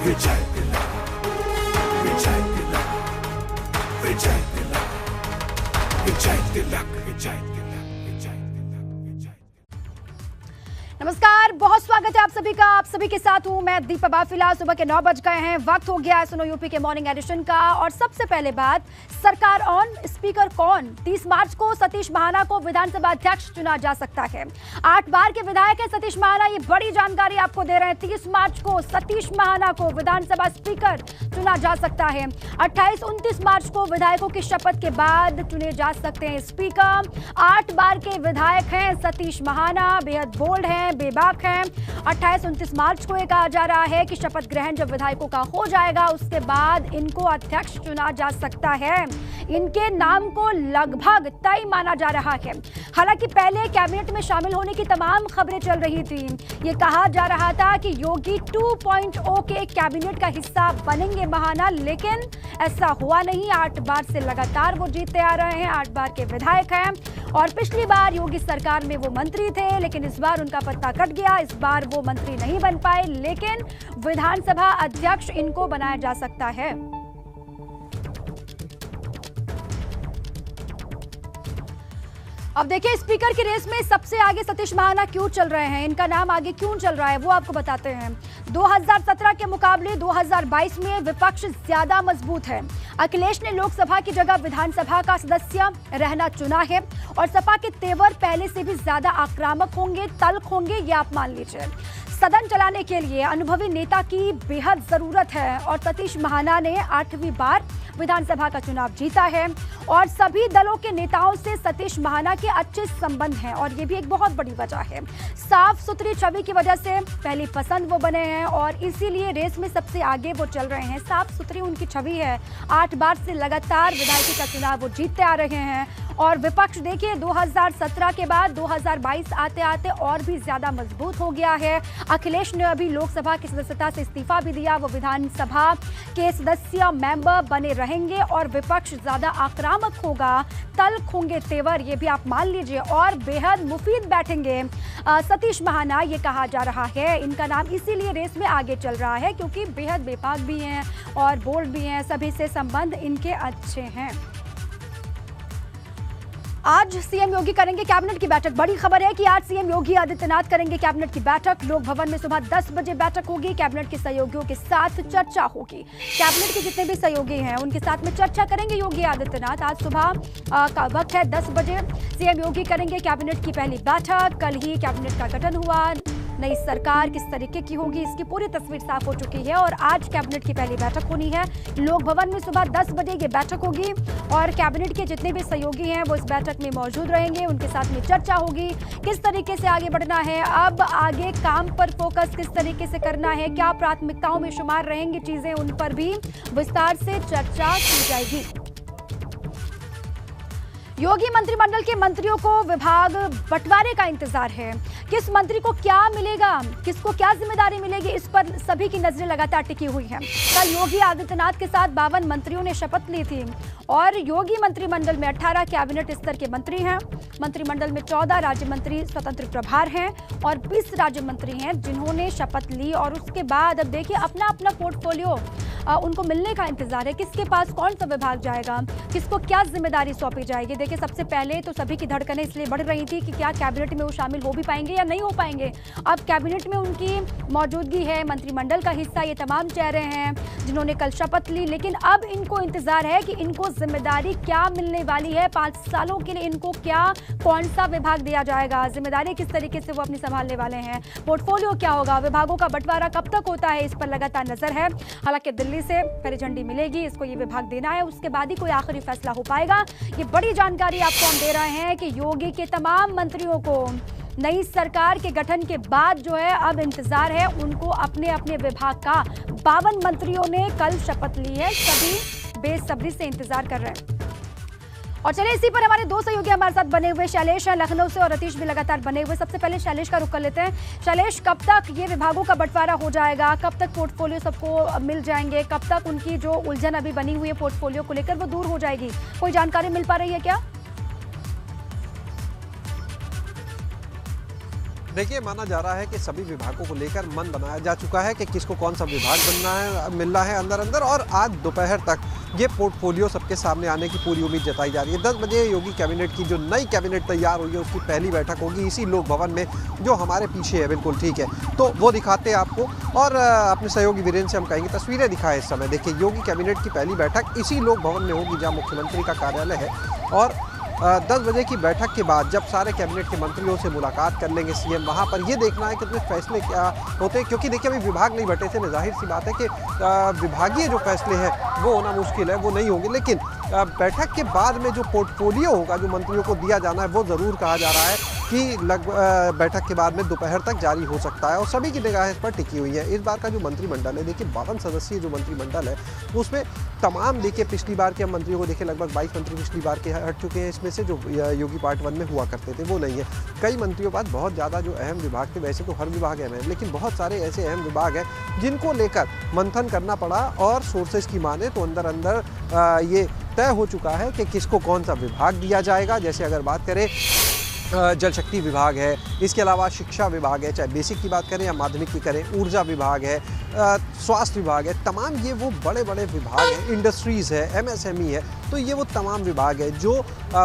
विजय तिलक, विजय तिलक, विजय तिलक, विजय तिलक, विजय तिलक, विजय तिलक, विजय। नमस्कार, बहुत स्वागत है आप सभी का। आप सभी के साथ हूं मैं दीपा बाफिला। सुबह के 9 बज गए हैं, वक्त हो गया है सुनो यूपी के मॉर्निंग एडिशन का। और सबसे पहले बात, सरकार ऑन, स्पीकर कौन? 30 मार्च को सतीश महाना को विधानसभा अध्यक्ष चुना जा सकता है। 8 बार के विधायक है सतीश महाना, ये बड़ी जानकारी आपको दे रहे हैं। 30 मार्च को सतीश महाना को विधानसभा स्पीकर चुना जा सकता है। 28-29 मार्च को विधायकों की शपथ के बाद चुने जा सकते हैं स्पीकर। 8 बार के विधायक हैं सतीश महाना, बेहद बोल्ड हैं, बेबाक हैं। 28-29 मार्च को ये कहा जा रहा है कि शपथ ग्रहण जब विधायकों का हो जाएगा उसके बाद इनको अध्यक्ष चुना जा सकता है। इनके नाम को लगभग तय माना जा रहा है। हालांकि पहले कैबिनेट में शामिल होने की तमाम खबरें चल रही थी। ये कहा जा रहा था कि योगी 2.0 के कैबिनेट का हिस्सा बनेंगे महाना, लेकिन ऐसा हुआ नहीं। 8 बार से लगातार वो जीतते आ रहे हैं, 8 बार के विधायक हैं। और पिछली बार योगी सरकार में वो मंत्री थे, लेकिन इस बार उनका पत्ता कट गया। इस बार वो मंत्री नहीं बन पाए, लेकिन विधानसभा अध्यक्ष इनको बनाया जा सकता है। अब देखिए, स्पीकर की रेस में सबसे आगे सतीश महाना क्यों चल रहे हैं, इनका नाम आगे क्यों चल रहा है वो आपको बताते हैं। 2017 के मुकाबले 2022 में विपक्ष ज्यादा मजबूत है। अखिलेश ने लोकसभा की जगह विधानसभा का सदस्य रहना चुना है और सपा के तेवर पहले से भी ज्यादा आक्रामक होंगे, तल्ख होंगे, ये आप मान लीजिए। सदन चलाने के लिए अनुभवी नेता की बेहद जरूरत है और सतीश महाना ने 8वीं बार विधानसभा का चुनाव जीता है और सभी दलों के नेताओं से सतीश महाना के अच्छे संबंध हैं और ये भी एक बहुत बड़ी वजह है। साफ सुथरी छवि की वजह से पहली पसंद वो बने हैं और इसीलिए रेस में सबसे आगे वो चल रहे हैं। साफ सुथरी उनकी छवि है। 8 बार से लगातार विधायकी का चुनाव वो जीतते आ रहे हैं और विपक्ष देखिए 2017 के बाद 2022 आते आते और भी ज्यादा मजबूत हो गया है। अखिलेश ने अभी लोकसभा की सदस्यता से इस्तीफा भी दिया, वो विधानसभा के सदस्य मेंबर बने रहेंगे और विपक्ष ज्यादा आक्रामक होगा, तल्ख होंगे तेवर, ये भी आप मान लीजिए, और बेहद मुफीद बैठेंगे सतीश महाना, ये कहा जा रहा है। इनका नाम इसीलिए रेस में आगे चल रहा है क्योंकि बेहद बेबाक भी हैं और बोल्ड भी हैं, सभी से संबंध इनके अच्छे हैं। आज सीएम योगी करेंगे कैबिनेट की बैठक। बड़ी खबर है कि आज सीएम योगी आदित्यनाथ करेंगे कैबिनेट की बैठक। लोक भवन में सुबह 10 बजे बैठक होगी। कैबिनेट के सहयोगियों के साथ चर्चा होगी। कैबिनेट के जितने भी सहयोगी हैं उनके साथ में चर्चा करेंगे योगी आदित्यनाथ। आज सुबह का वक्त है 10 बजे। सीएम योगी करेंगे कैबिनेट की पहली बैठक। कल ही कैबिनेट का गठन हुआ। नई सरकार किस तरीके की होगी इसकी पूरी तस्वीर साफ हो चुकी है और आज कैबिनेट की पहली बैठक होनी है। लोक भवन में सुबह 10 बजे ये बैठक होगी और कैबिनेट के जितने भी सहयोगी हैं वो इस बैठक में मौजूद रहेंगे। उनके साथ में चर्चा होगी किस तरीके से आगे बढ़ना है, अब आगे काम पर फोकस किस तरीके से करना है, क्या प्राथमिकताओं में शुमार रहेंगी चीजें, उन पर भी विस्तार से चर्चा की जाएगी। योगी मंत्रिमंडल के मंत्रियों को विभाग बंटवारे का इंतजार है। किस मंत्री को क्या मिलेगा, किसको क्या जिम्मेदारी मिलेगी, इस पर सभी की नजरें लगातार टिकी हुई हैं। कल योगी आदित्यनाथ के साथ 52 मंत्रियों ने शपथ ली थी और योगी मंत्रिमंडल में 18 कैबिनेट स्तर के मंत्री हैं। मंत्रिमंडल में 14 राज्य मंत्री स्वतंत्र प्रभार हैं और 20 राज्य मंत्री हैं जिन्होंने शपथ ली। और उसके बाद अब देखिए अपना अपना पोर्टफोलियो उनको मिलने का इंतजार है। किसके पास कौन सा विभाग जाएगा, किसको क्या जिम्मेदारी सौंपी जाएगी। देखिए सबसे पहले तो सभी की धड़कनें इसलिए बढ़ रही थी कि क्या कैबिनेट में वो शामिल हो भी पाएंगे या नहीं हो पाएंगे। अब कैबिनेट में उनकी मौजूदगी है, मंत्रिमंडल का हिस्सा ये तमाम चेहरे हैं जिन्होंने कल शपथ ली, लेकिन अब इनको इंतजार है कि इनको जिम्मेदारी क्या मिलने वाली है। 5 सालों के लिए इनको क्या, कौन सा विभाग दिया जाएगा, जिम्मेदारी किस तरीके से वो अपनी संभालने वाले हैं, पोर्टफोलियो क्या होगा, विभागों का बंटवारा कब तक होता है, इस पर लगातार नजर है। हालांकि दिल्ली से पहले झंडी मिलेगी, इसको ये विभाग देना है, उसके बाद ही कोई आखिरी फैसला हो पाएगा। ये बड़ी जानकारी आपको हम दे रहे हैं कि योगी के तमाम मंत्रियों को नई सरकार के गठन के बाद जो है अब इंतजार है उनको अपने अपने विभाग का। 52 मंत्रियों ने कल शपथ ली है, सभी बेसब्री से इंतजार कर रहे हैं। और चलिए इसी पर हमारे 2 सहयोगी हमारे साथ बने हुए शैलेश हैं लखनऊ से और रतीश भी लगातार बने हुए। सबसे पहले शैलेश का रुख कर लेते हैं। शैलेश, कब तक ये विभागों का बंटवारा हो जाएगा, कब तक पोर्टफोलियो सबको मिल जाएंगे, कब तक उनकी जो उलझन अभी बनी हुई है पोर्टफोलियो को लेकर वो दूर हो जाएगी, कोई जानकारी मिल पा रही है क्या? देखिए, माना जा रहा है कि सभी विभागों को लेकर मन बनाया जा चुका है कि किसको कौन सा विभाग बनना है, मिलना है अंदर अंदर, और आज दोपहर तक ये पोर्टफोलियो सबके सामने आने की पूरी उम्मीद जताई जा रही है। 10 बजे योगी कैबिनेट की जो नई कैबिनेट तैयार हुई है उसकी पहली बैठक होगी इसी लोक भवन में, जो हमारे पीछे है, बिल्कुल ठीक है। तो वो दिखाते हैं आपको, और अपने सहयोगी वीरेंद्र से हम कहेंगे तस्वीरें दिखाएं इस समय। देखिए, योगी कैबिनेट की पहली बैठक इसी लोक भवन में होगी जहाँ मुख्यमंत्री का कार्यालय है, और 10 बजे की बैठक के बाद जब सारे कैबिनेट के मंत्रियों से मुलाकात कर लेंगे सीएम, वहाँ पर ये देखना है कि उसमें फैसले क्या होते हैं, क्योंकि देखिए अभी विभाग नहीं बटे थे। जाहिर सी बात है कि विभागीय जो फैसले हैं वो होना मुश्किल है, वो नहीं होंगे, लेकिन बैठक के बाद में जो पोर्टफोलियो होगा जो मंत्रियों को दिया जाना है, वो ज़रूर कहा जा रहा है कि बैठक के बाद में दोपहर तक जारी हो सकता है, और सभी की निगाह इस पर टिकी हुई है। इस बार का जो मंत्रिमंडल है, देखिए 52 सदस्यीय जो मंत्रिमंडल है, उसमें तमाम देखिए पिछली बार के मंत्रियों को देखिए लगभग 22 मंत्री पिछली बार के हट चुके हैं। इसमें से जो योगी पार्ट 1 में हुआ करते थे वो नहीं है। कई मंत्रियों के पास बहुत ज़्यादा जो अहम विभाग थे, वैसे तो हर विभाग अहम है, लेकिन बहुत सारे ऐसे अहम विभाग हैं जिनको लेकर मंथन करना पड़ा, और सोर्सेज की माने तो अंदर अंदर ये तय हो चुका है कि किसको कौन सा विभाग दिया जाएगा। जैसे अगर बात करें जल शक्ति विभाग है, इसके अलावा शिक्षा विभाग है, चाहे बेसिक की बात करें या माध्यमिक की करें, ऊर्जा विभाग है, स्वास्थ्य विभाग है, तमाम ये वो बड़े बड़े विभाग हैं, इंडस्ट्रीज़ है, एमएसएमई है, तो ये वो तमाम विभाग है जो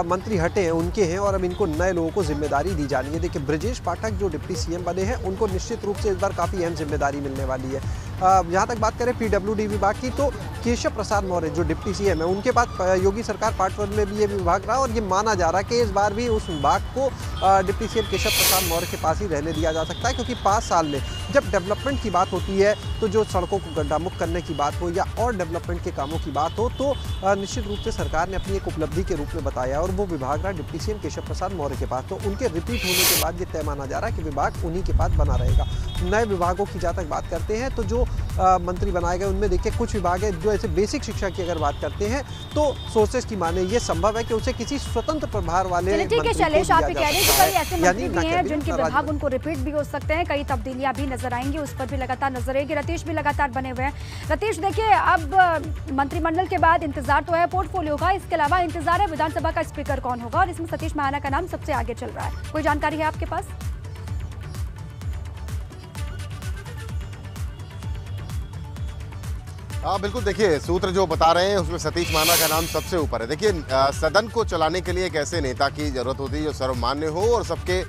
मंत्री हटे हैं उनके हैं, और अब इनको नए लोगों को जिम्मेदारी दी जानी है। देखिए, ब्रजेश पाठक जो डिप्टी सीएम बने हैं, उनको निश्चित रूप से इस बार काफ़ी अहम जिम्मेदारी मिलने वाली है। जहाँ तक बात करें पीडब्ल्यूडी विभाग की, तो केशव प्रसाद मौर्य जो डिप्टी सीएम है, उनके पास योगी सरकार पार्ट 1 में भी ये विभाग रहा, और ये माना जा रहा है कि इस बार भी उस विभाग को डिप्टी सीएम केशव प्रसाद मौर्य के पास ही रहने दिया जा सकता है, क्योंकि 5 साल में जब डेवलपमेंट की बात होती है, तो जो सड़कों को गड्ढा मुक्त करने की बात हो या और डेवलपमेंट के कामों की बात हो, तो निश्चित रूप से सरकार ने अपनी एक उपलब्धि के रूप में बताया, और वो विभाग रहा डिप्टी सीएम केशव प्रसाद मौर्य के पास। तो उनके रिपीट होने के बाद ये तय माना जा रहा है कि विभाग उन्हीं के पास बना रहेगा। नए विभागों की जहाँ तक बात करते हैं, तो जो मंत्री बनाए गए उनमें देखिए कुछ विभाग है जो ऐसे बेसिक शिक्षा की अगर बात करते हैं, तो सोर्सेज की माने ये संभव है कि उसे किसी स्वतंत्र प्रभार वाले ठीक है शैलेश, आप कह रहे हैं कि कई ऐसे मंत्री भी हैं जिनके विभाग उनको रिपीट भी हो सकते हैं, कई तब्दीलियां भी नजर आएंगी, उस पर भी लगातार नजर रहेगी। रतीश भी लगातार बने हुए हैं। रतीश, देखिए अब मंत्रिमंडल के बाद इंतजार तो है पोर्टफोलियो का, इसके अलावा इंतजार है विधानसभा का स्पीकर कौन होगा, और इसमें सतीश महाना का नाम सबसे आगे चल रहा है। कोई जानकारी है आपके पास? हाँ बिल्कुल, देखिए सूत्र जो बता रहे हैं उसमें सतीश महाना का नाम सबसे ऊपर है। देखिए, सदन को चलाने के लिए एक ऐसे नेता की जरूरत होती है जो सर्वमान्य हो और सबके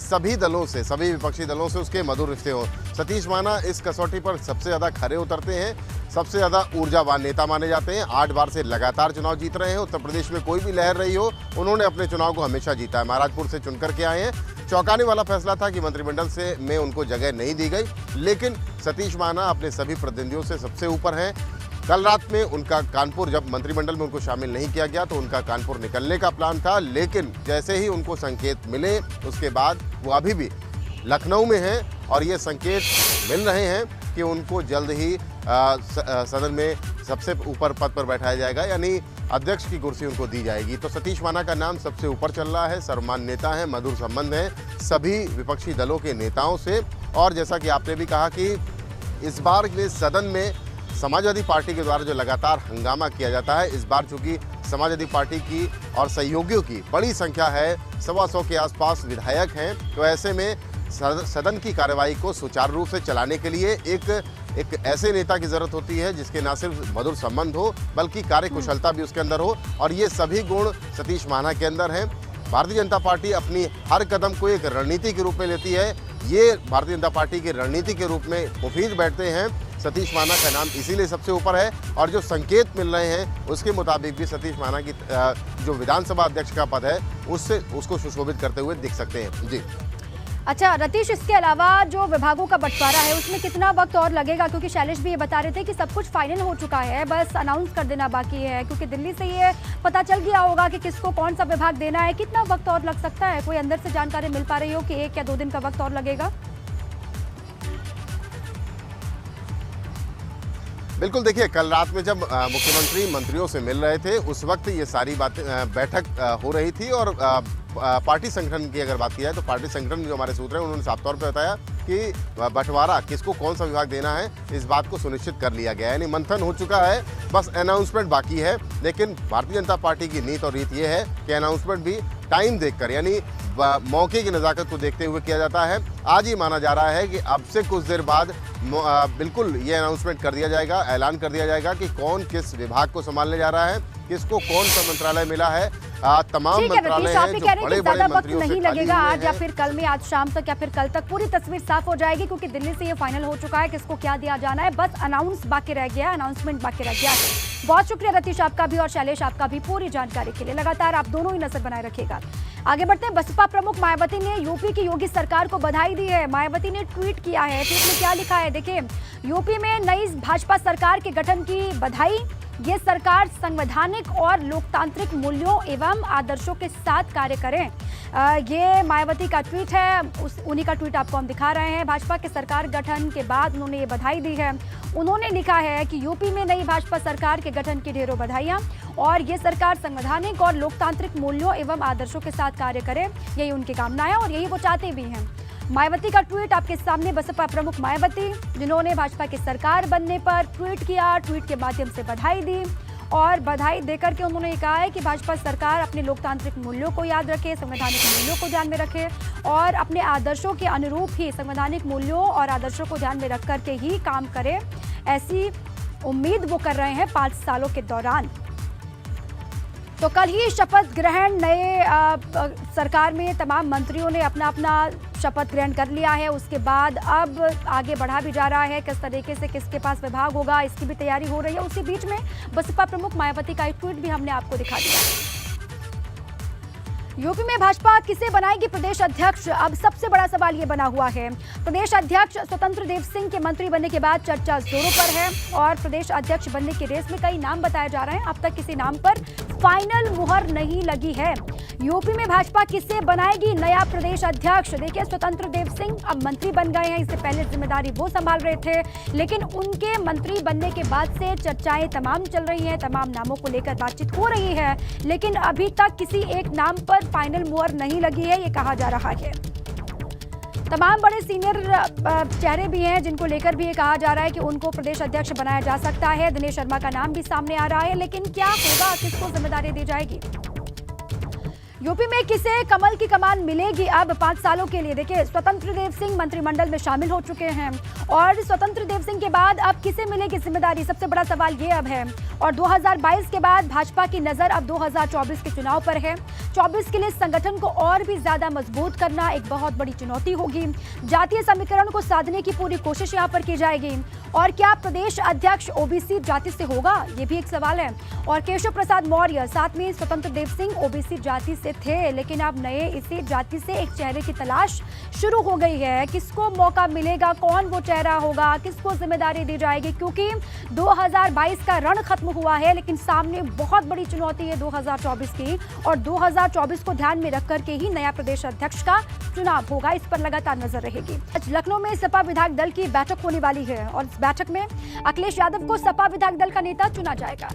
सभी दलों से, सभी विपक्षी दलों से उसके मधुर रिश्ते हो। सतीश महाना इस कसौटी पर सबसे ज़्यादा खरे उतरते हैं, सबसे ज़्यादा ऊर्जावान नेता माने जाते हैं। 8 बार से लगातार चुनाव जीत रहे हैं। उत्तर प्रदेश में कोई भी लहर रही हो, उन्होंने अपने चुनाव को हमेशा जीता है। महाराजपुर से चुनकर के आए हैं। चौंकाने वाला फैसला था कि मंत्रिमंडल से में उनको जगह नहीं दी गई, लेकिन सतीश महाना अपने सभी प्रतिद्वंदियों से सबसे ऊपर हैं। कल रात में उनका कानपुर, जब मंत्रिमंडल में उनको शामिल नहीं किया गया तो उनका कानपुर निकलने का प्लान था, लेकिन जैसे ही उनको संकेत मिले उसके बाद वो अभी भी लखनऊ में हैं, और ये संकेत मिल रहे हैं कि उनको जल्द ही सदन में सबसे ऊपर पद पर बैठाया जाएगा, यानी अध्यक्ष की कुर्सी उनको दी जाएगी। तो सतीश महाना का नाम सबसे ऊपर चल रहा है। सर्वमान्य नेता है, मधुर संबंध है सभी विपक्षी दलों के नेताओं से, और जैसा कि आपने भी कहा कि इस बार के सदन में समाजवादी पार्टी के द्वारा जो लगातार हंगामा किया जाता है, इस बार चूंकि समाजवादी पार्टी की और सहयोगियों की बड़ी संख्या है, 125 के आसपास विधायक हैं, तो ऐसे में सदन की कार्यवाही को सुचारू रूप से चलाने के लिए एक ऐसे नेता की जरूरत होती है जिसके न सिर्फ मधुर संबंध हो बल्कि कार्यकुशलता भी उसके अंदर हो, और ये सभी गुण सतीश महाना के अंदर हैं। भारतीय जनता पार्टी अपनी हर कदम को एक रणनीति के रूप में लेती है। ये भारतीय जनता पार्टी की रणनीति के रूप में मुफीद बैठते हैं। सतीश महाना का नाम इसीलिए सबसे ऊपर है, और जो संकेत मिल रहे हैं उसके मुताबिक भी सतीश महाना की जो विधानसभा अध्यक्ष का पद है उसको सुशोभित करते हुए दिख सकते हैं। जी अच्छा रतीश, इसके अलावा जो विभागों का बंटवारा है उसमें कितना वक्त और लगेगा, क्योंकि शैलेश भी ये बता रहे थे कि सब कुछ फाइनल हो चुका है, बस अनाउंस कर देना बाकी है, क्योंकि दिल्ली से ये पता चल गया होगा कि किसको कौन सा विभाग देना है। कितना वक्त और लग सकता है? कोई अंदर से जानकारी मिल पा रही हो कि 1 या 2 दिन का वक्त और लगेगा? बिल्कुल, देखिए कल रात में जब मुख्यमंत्री मंत्रियों से मिल रहे थे उस वक्त ये सारी बातें बैठक हो रही थी, और पार्टी संगठन की अगर बात की जाए तो पार्टी संगठन जो हमारे सूत्र हैं उन्होंने साफ तौर पे बताया कि बंटवारा किसको कौन सा विभाग देना है इस बात को सुनिश्चित कर लिया गया है, यानी मंथन हो चुका है, बस अनाउंसमेंट बाकी है। लेकिन भारतीय जनता पार्टी की नीति और रीत ये है कि अनाउंसमेंट भी टाइम देखकर, यानी मौके की नज़ाकत को देखते हुए किया जाता है। आज ही माना जा रहा है कि अब से कुछ देर बाद बिल्कुल ये अनाउंसमेंट कर दिया जाएगा, ऐलान कर दिया जाएगा कि कौन किस विभाग को संभालने जा रहा है, किसको कौन सा मंत्रालय मिला है। तमाम मंत्रालय हैं जो बड़े-बड़े मंत्रियों से नहीं लगेगा आज या फिर कल में, आज शाम तक या फिर कल तक पूरी तस्वीर साफ हो जाएगी, क्योंकि दिल्ली से ये फाइनल हो चुका है किसको क्या दिया जाना है। बस अनाउंस बाकी रह गया है, अनाउंसमेंट बाकी रह गया है। बहुत शुक्रिया रतीश आपका भी और शैलेश आपका भी पूरी जानकारी के लिए। लगातार आप दोनों ही नजर बनाए रखिएगा। आगे बढ़ते हैं। बसपा प्रमुख मायावती ने यूपी की योगी सरकार को बधाई दी है। मायावती ने ट्वीट किया है, ट्वीट में क्या लिखा है देखिए, यूपी में नई भाजपा सरकार के गठन की बधाई। ये सरकार संवैधानिक और लोकतांत्रिक मूल्यों एवं आदर्शों के साथ कार्य करें। ये मायावती का ट्वीट है, उन्हीं का ट्वीट आपको हम दिखा रहे हैं। भाजपा के सरकार गठन के बाद उन्होंने ये बधाई दी है। उन्होंने लिखा है कि यूपी में नई भाजपा सरकार के गठन की ढेरों बधाइयां और ये सरकार संवैधानिक और लोकतांत्रिक मूल्यों एवं आदर्शों के साथ कार्य करे, यही उनकी कामना है और यही वो चाहते भी हैं। मायावती का ट्वीट आपके सामने। बसपा प्रमुख मायावती जिन्होंने भाजपा की सरकार बनने पर ट्वीट किया, ट्वीट के माध्यम से बधाई दी और बधाई देकर के उन्होंने कहा है कि भाजपा सरकार अपने लोकतांत्रिक मूल्यों को याद रखे, संवैधानिक मूल्यों को ध्यान में रखे और अपने आदर्शों के अनुरूप ही संवैधानिक मूल्यों और आदर्शों को ध्यान में रख करके ही काम करे, ऐसी उम्मीद वो कर रहे हैं 5 सालों के दौरान। तो कल ही शपथ ग्रहण, नए सरकार में तमाम मंत्रियों ने अपना अपना शपथ ग्रहण कर लिया है। उसके बाद अब आगे बढ़ा भी जा रहा है, किस तरीके से किसके पास विभाग होगा इसकी भी तैयारी हो रही है। उसी बीच में बसपा प्रमुख मायावती का एक ट्वीट भी हमने आपको दिखा दिया। यूपी में भाजपा किसे बनाएगी प्रदेश अध्यक्ष, अब सबसे बड़ा सवाल ये बना हुआ है। प्रदेश अध्यक्ष स्वतंत्र देव सिंह के मंत्री बनने के बाद चर्चा जोरों पर है और प्रदेश अध्यक्ष बनने की रेस में कई नाम बताए जा रहे हैं। अब तक किसी नाम पर फाइनल मुहर नहीं लगी है। यूपी में भाजपा किसे बनाएगी नया प्रदेश अध्यक्ष, देखिए स्वतंत्र देव सिंह अब मंत्री बन गए हैं। इससे पहले जिम्मेदारी वो संभाल रहे थे, लेकिन उनके मंत्री बनने के बाद से चर्चाएं तमाम चल रही हैं, तमाम नामों को लेकर बातचीत हो रही है, लेकिन अभी तक किसी एक नाम पर फाइनल मुहर नहीं लगी है, ये कहा जा रहा है। तमाम बड़े सीनियर चेहरे भी हैं जिनको लेकर भी ये कहा जा रहा है कि उनको प्रदेश अध्यक्ष बनाया जा सकता है। दिनेश शर्मा का नाम भी सामने आ रहा है, लेकिन क्या होगा, किसको जिम्मेदारी दी जाएगी। यूपी में किसे कमल की कमान मिलेगी अब 5 सालों के लिए, देखिए स्वतंत्र देव सिंह मंत्रिमंडल में शामिल हो चुके हैं और स्वतंत्र देव सिंह के बाद अब किसे मिलेगी जिम्मेदारी, सबसे बड़ा सवाल ये अब है। और 2022 के बाद भाजपा की नजर अब 2024 के चुनाव पर है। 24 के लिए संगठन को और भी ज्यादा मजबूत करना एक बहुत बड़ी चुनौती होगी। जातीय समीकरण को साधने की पूरी कोशिश यहाँ पर की जाएगी। और क्या प्रदेश अध्यक्ष ओबीसी जाति से होगा, ये भी एक सवाल है। और केशव प्रसाद मौर्य, साथ में स्वतंत्र देव सिंह ओबीसी जाति से थे, लेकिन अब नए इसी जाति से एक चेहरे की तलाश शुरू हो गई है। किसको मौका मिलेगा, कौन वो चेहरा होगा, किसको जिम्मेदारी दी जाएगी, क्योंकि 2022 का रण खत्म हुआ है, लेकिन सामने बहुत बड़ी चुनौती है 2024 की और 2024 को ध्यान में रख करके ही नया प्रदेश अध्यक्ष का चुनाव होगा। इस पर लगातार नजर रहेगी। आज लखनऊ में सपा विधायक दल की बैठक होने वाली है और इस बैठक में अखिलेश यादव को सपा विधायक दल का नेता चुना जाएगा।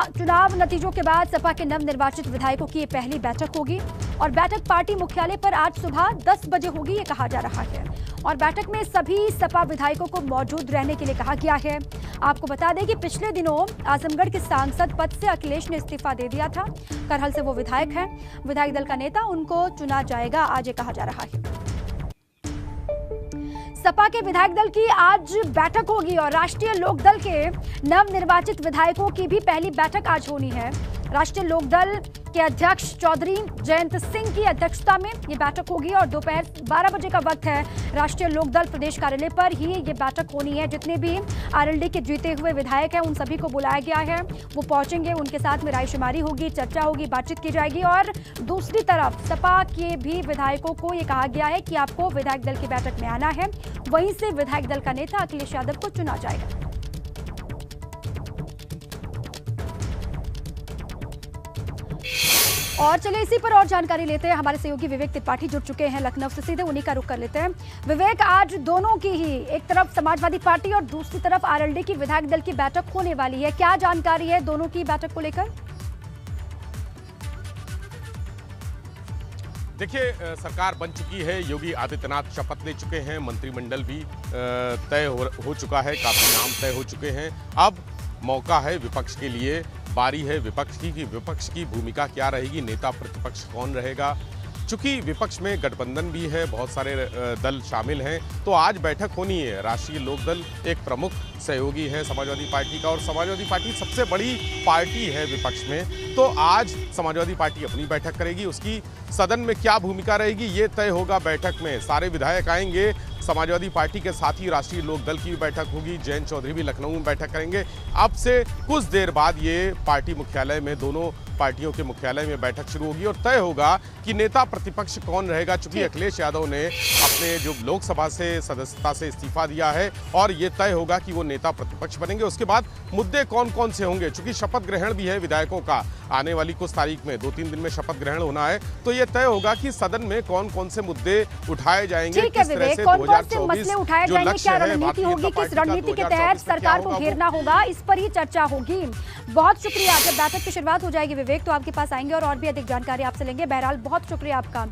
चुनाव नतीजों के बाद सपा के नवनिर्वाचित विधायकों की ये पहली बैठक होगी और बैठक पार्टी मुख्यालय पर आज सुबह 10 बजे होगी, ये कहा जा रहा है। और बैठक में सभी सपा विधायकों को मौजूद रहने के लिए कहा गया है। आपको बता दें कि पिछले दिनों आजमगढ़ के सांसद पद से अखिलेश ने इस्तीफा दे दिया था। करहल से वो विधायक हैं, विधायक दल का नेता उनको चुना जाएगा, आज ये कहा जा रहा है। सपा के विधायक दल की आज बैठक होगी और राष्ट्रीय लोकदल के नवनिर्वाचित विधायकों की भी पहली बैठक आज होनी है। राष्ट्रीय लोकदल के अध्यक्ष चौधरी जयंत सिंह की अध्यक्षता में ये बैठक होगी और दोपहर 12 बजे का वक्त है। राष्ट्रीय लोकदल प्रदेश कार्यालय पर ही ये बैठक होनी है। जितने भी आरएलडी के जीते हुए विधायक हैं उन सभी को बुलाया गया है, वो पहुंचेंगे, उनके साथ में रायशुमारी होगी, चर्चा होगी, बातचीत की जाएगी। और दूसरी तरफ सपा के भी विधायकों को ये कहा गया है कि आपको विधायक दल की बैठक में आना है, वहीं से विधायक दल का नेता अखिलेश यादव को चुना जाएगा। और चलिए इसी पर और जानकारी लेते हैं। हमारे सहयोगी विवेक त्रिपाठी जुड़ चुके हैं लखनऊ से, सीधे उन्हीं का रुख कर लेते हैं। विवेक, आज दोनों की ही, एक तरफ समाजवादी पार्टी और दूसरी तरफ आरएलडी की विधायक दल की बैठक होने वाली है, क्या जानकारी है दोनों की बैठक को लेकर? देखिए, सरकार बन चुकी है, योगी आदित्यनाथ शपथ ले चुके हैं, मंत्रिमंडल भी तय हो चुका है, काफी नाम तय हो चुके हैं। अब मौका है विपक्ष के लिए, बारी है विपक्ष की कि विपक्ष की भूमिका क्या रहेगी, नेता प्रतिपक्ष कौन रहेगा। चूंकि विपक्ष में गठबंधन भी है, बहुत सारे दल शामिल हैं, तो आज बैठक होनी है। राष्ट्रीय लोकदल एक प्रमुख सहयोगी है समाजवादी पार्टी का, और समाजवादी पार्टी सबसे बड़ी पार्टी है विपक्ष में। तो आज समाजवादी पार्टी अपनी बैठक करेगी, उसकी सदन में क्या भूमिका रहेगी ये तय होगा बैठक में। सारे विधायक आएंगे, समाजवादी पार्टी के साथ ही राष्ट्रीय लोकदल की भी बैठक होगी। जयंत चौधरी भी लखनऊ में बैठक करेंगे। अब से कुछ देर बाद ये पार्टी मुख्यालय में, दोनों पार्टियों के मुख्यालय में बैठक शुरू होगी और तय होगा कि नेता प्रतिपक्ष कौन रहेगा। चूंकि अखिलेश यादव ने अपने जो लोकसभा से सदस्यता से इस्तीफा दिया है और ये तय होगा कि वो नेता प्रतिपक्ष बनेंगे। उसके बाद मुद्दे कौन कौन से होंगे, चूंकि शपथ ग्रहण भी है विधायकों का आने वाली कुछ तारीख में, 2-3 दिन में शपथ ग्रहण होना है। तो ये तय होगा कि सदन में कौन कौन से मुद्दे उठाए जाएंगे, किस तरह से 2024 उठाए जो जाएंगे, लक्ष्य क्या है रणनीति भारतीय होगी, जनता किस पार्टी का रणनीति के 2024 तहत में क्या सरकार को होगा, घेरना होगा, इस पर ही चर्चा होगी। बहुत शुक्रिया। जब बैठक की शुरुआत हो जाएगी विवेक, तो आपके पास आएंगे और भी अधिक जानकारी आपसे लेंगे। बहरहाल बहुत शुक्रिया आपका।